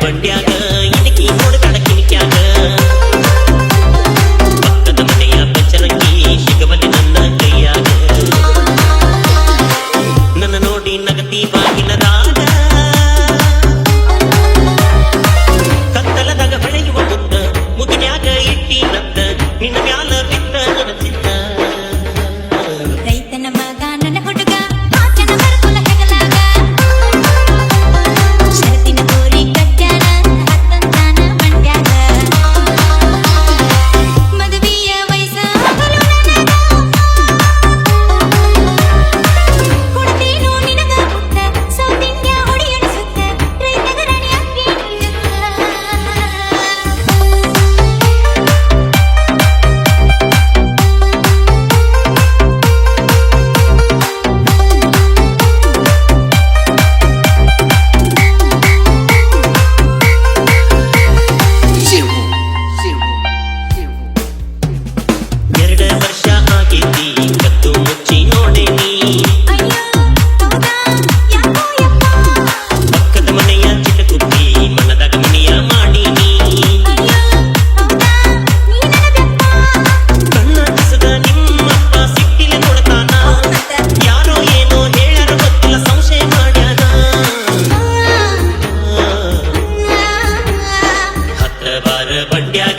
ಬಂಡ್ಯಾಗ ಇಣಕಿ ನೋಡ್ತಾಳ ಕಿಣಿಕ್ಯಾಗ ಪಕ್ಕದ ಮನೆಯ ಪಂಚರಂಗಿ ಸಿಗಬಲಿ ನನ್ನ ಕೈಯಾಗ ನನ್ನ ನೋಡಿ ನಗತಿ ಬಾಗಿಲದಾಗ ಕತ್ತಲದಾಗ ಬೆಳೆಯುವ ಮುತ್ತ ಮುಗಿನ್ಯಾಗ ಇಟ್ಟಿನತ್ತ ನಿನ್ನ ಮ್ಯಾಲ ಬಿತ್ತ ನನ್ನ ಚಿತ್ತ ರೈತನ ಮಗ ನನ್ನ ಹುಡುಗ ಆಚನ ಬರ್ಕೊಲ ಹೆಗಲಾಗ ಶರತಿನ ಗೋರಿ ಕಟ್ಟ್ಯಾನ ಹತ್ತಂತಾನ ಮಂಡ್ಯಾಗ ಮದುವೆಯ ವಯಸ್ಸಾಗಲು ಕೊಡ್ತೇನು ನಿನಗ ಮುತ್ತ ಸೌತಿನ್ಯ ಹೊಡಿಯಣಿಸುತ್ತ ರೈತಗ ರಾಣಿ ಅಕ್ಕಿ ಎರಡು ವರ್ಷ ಆಗೈತಿ ಕತ್ತು ಮುಚ್ಚಿ ನೋಡೇನಿ ಅಯ್ಯೋ ಹೌದಾ ಯಾಕೋ ಯಪ್ಪ ಪಕ್ಕದ ಮನೆಯ ಚಿಟಕುಪ್ಪಿ ಮನದಾಗ ಮನೆಯ ಮಾಡೀನಿ ಅಯ್ಯೋ ಹೌದಾ ನೀ ನನ್ನ ಬೆಪ್ಪ ಕಣ್ಣ ಕಿಸದ ನಿಮ್ಮಪ್ಪ ಸಿಕ್ಕಿಲೆ ನೋಡ್ತಾನ ಯಾರೋ ಏನೋ ಹೇಳ್ಯಾರ ಗೊತ್ತಿಲ್ಲ ಸಂಶಯ ಮಾಡ್ಯಾನ ಹತ್ರ ಬಾರ ಬಂಡ್ಯಾಗ